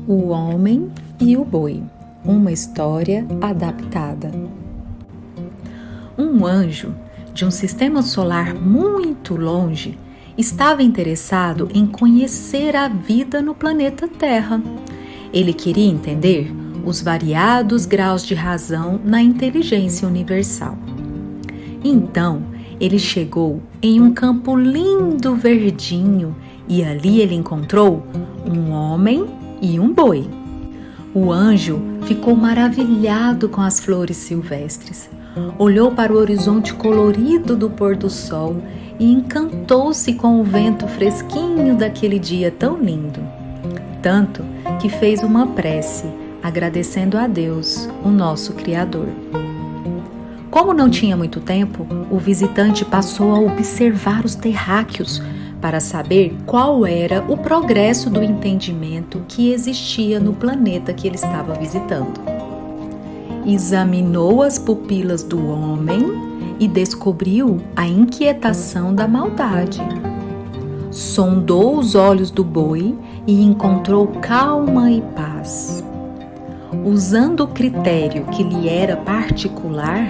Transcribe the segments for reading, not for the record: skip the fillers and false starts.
O Homem e o Boi, uma história adaptada. Um anjo de um sistema solar muito longe estava interessado em conhecer a vida no planeta Terra. Ele queria entender os variados graus de razão na inteligência universal. Então, ele chegou em um campo lindo verdinho e ali ele encontrou um homem e um boi. O anjo ficou maravilhado com as flores silvestres. Olhou para o horizonte colorido do pôr do sol e encantou-se com o vento fresquinho daquele dia tão lindo. Tanto que fez uma prece, agradecendo a Deus, o nosso Criador. Como não tinha muito tempo, o visitante passou a observar os terráqueos para saber qual era o progresso do entendimento que existia no planeta que ele estava visitando. Examinou as pupilas do homem e descobriu a inquietação da maldade. Sondou os olhos do boi e encontrou calma e paz. Usando o critério que lhe era particular,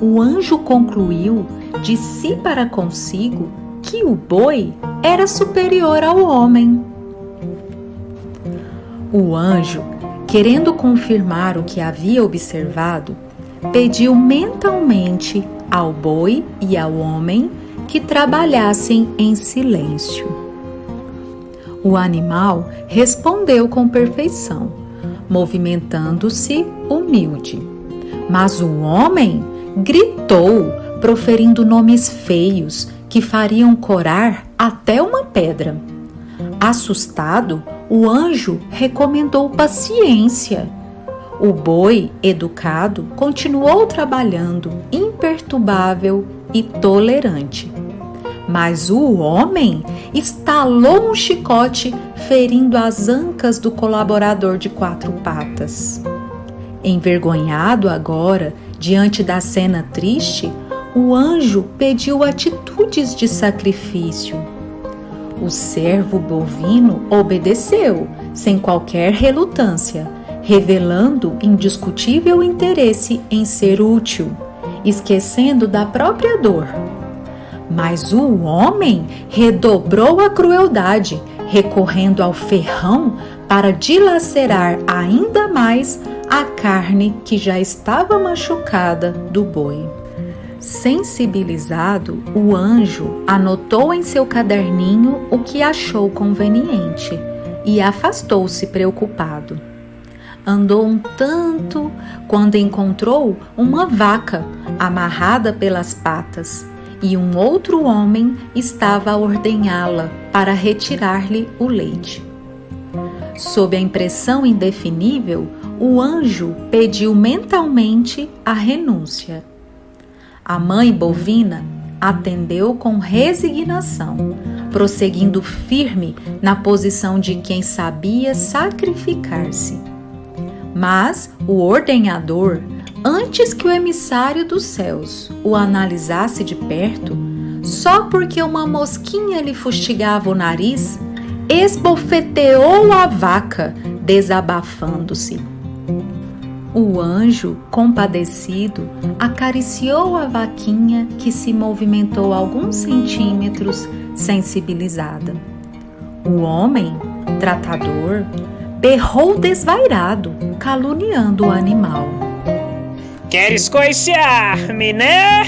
o anjo concluiu de si para consigo que o boi era superior ao homem. O anjo, querendo confirmar o que havia observado, pediu mentalmente ao boi e ao homem que trabalhassem em silêncio. O animal respondeu com perfeição, movimentando-se humilde. Mas o homem gritou, proferindo nomes feios que fariam corar até uma pedra. Assustado, o anjo recomendou paciência. O boi, educado, continuou trabalhando, imperturbável e tolerante. Mas o homem estalou um chicote, ferindo as ancas do colaborador de 4 patas. Envergonhado agora, diante da cena triste, o anjo pediu atitudes de sacrifício. O servo bovino obedeceu, sem qualquer relutância, revelando indiscutível interesse em ser útil, esquecendo da própria dor. Mas o homem redobrou a crueldade, recorrendo ao ferrão para dilacerar ainda mais a carne que já estava machucada do boi. Sensibilizado, o anjo anotou em seu caderninho o que achou conveniente e afastou-se preocupado. Andou um tanto quando encontrou uma vaca amarrada pelas patas e um outro homem estava a ordenhá-la para retirar-lhe o leite. Sob a impressão indefinível, o anjo pediu mentalmente a renúncia. A mãe bovina atendeu com resignação, prosseguindo firme na posição de quem sabia sacrificar-se. Mas o ordenhador, antes que o emissário dos céus o analisasse de perto, só porque uma mosquinha lhe fustigava o nariz, esbofeteou a vaca, desabafando-se. O anjo, compadecido, acariciou a vaquinha que se movimentou alguns centímetros, sensibilizada. O homem, tratador, berrou desvairado, caluniando o animal. Queres coicear-me, né?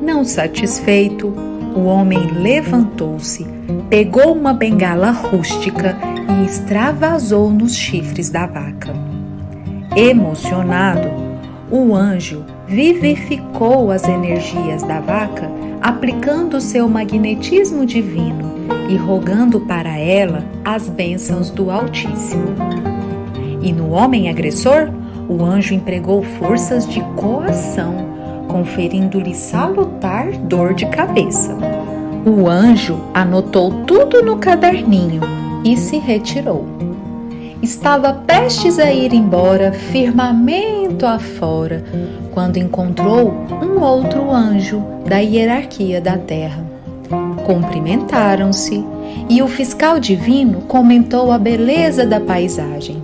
Não satisfeito, o homem levantou-se, pegou uma bengala rústica e extravasou nos chifres da vaca. Emocionado, o anjo vivificou as energias da vaca, aplicando seu magnetismo divino e rogando para ela as bênçãos do Altíssimo. E no homem agressor, o anjo empregou forças de coação, conferindo-lhe salutar dor de cabeça. O anjo anotou tudo no caderninho e se retirou. Estava prestes a ir embora, firmamento afora, quando encontrou um outro anjo da hierarquia da terra. Cumprimentaram-se e o fiscal divino comentou a beleza da paisagem.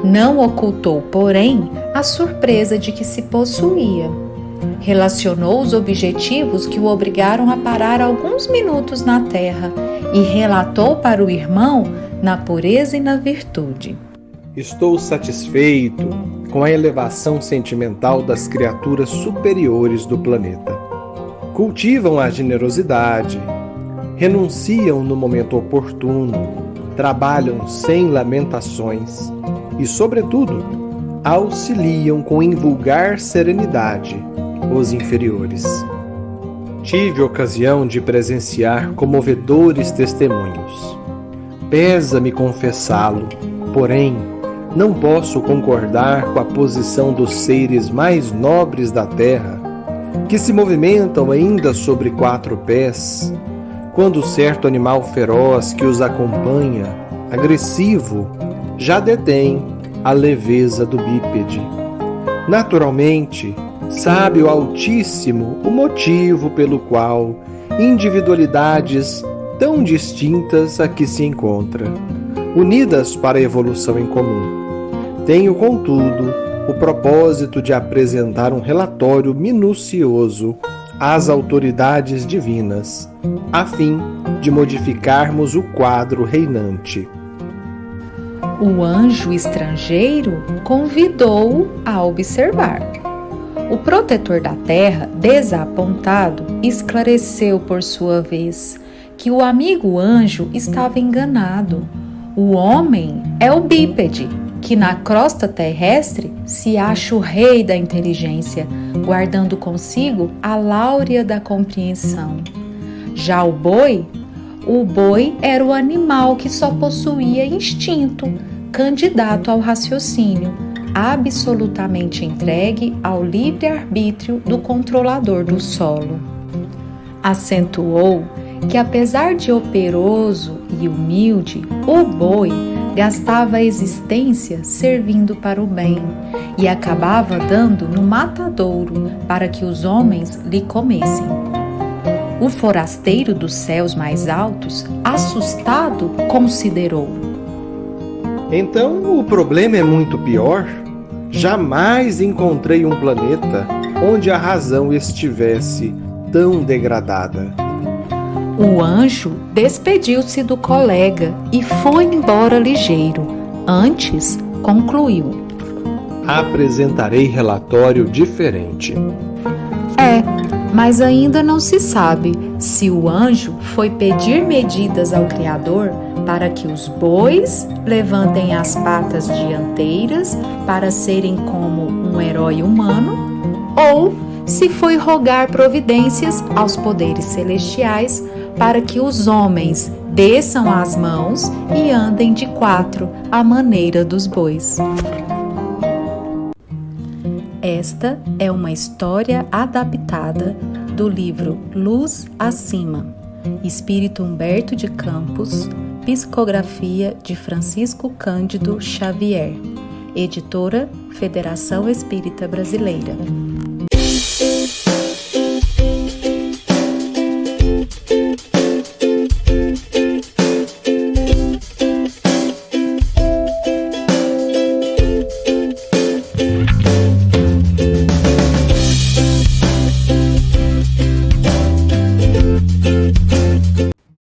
Não ocultou, porém, a surpresa de que se possuía. Relacionou os objetivos que o obrigaram a parar alguns minutos na terra e relatou para o irmão na pureza e na virtude. Estou satisfeito com a elevação sentimental das criaturas superiores do planeta. Cultivam a generosidade, renunciam no momento oportuno, trabalham sem lamentações e, sobretudo, auxiliam com invulgar serenidade os inferiores. Tive ocasião de presenciar comovedores testemunhos. Pesa-me confessá-lo, porém, não posso concordar com a posição dos seres mais nobres da terra, que se movimentam ainda sobre 4 pés, quando certo animal feroz que os acompanha, agressivo, já detém a leveza do bípede. Naturalmente, sabe o Altíssimo o motivo pelo qual individualidades tão distintas aqui se encontram, unidas para a evolução em comum. Tenho, contudo, o propósito de apresentar um relatório minucioso às autoridades divinas, a fim de modificarmos o quadro reinante. O anjo estrangeiro convidou-o a observar. O protetor da terra, desapontado, esclareceu por sua vez que o amigo anjo estava enganado. O homem é o bípede, que na crosta terrestre se acha o rei da inteligência, guardando consigo a láurea da compreensão. Já o boi era o animal que só possuía instinto, candidato ao raciocínio, absolutamente entregue ao livre-arbítrio do controlador do solo. Acentuou que, apesar de operoso e humilde, o boi gastava a existência servindo para o bem e acabava dando no matadouro para que os homens lhe comessem. O forasteiro dos céus mais altos, assustado, considerou: então o problema é muito pior? Jamais encontrei um planeta onde a razão estivesse tão degradada. O anjo despediu-se do colega e foi embora ligeiro. Antes, concluiu: apresentarei relatório diferente. Mas ainda não se sabe se o anjo foi pedir medidas ao Criador para que os bois levantem as patas dianteiras para serem como um herói humano, ou se foi rogar providências aos poderes celestiais para que os homens desçam as mãos e andem de 4 à maneira dos bois. Esta é uma história adaptada do livro Luz Acima, Espírito Humberto de Campos, psicografia de Francisco Cândido Xavier, editora Federação Espírita Brasileira.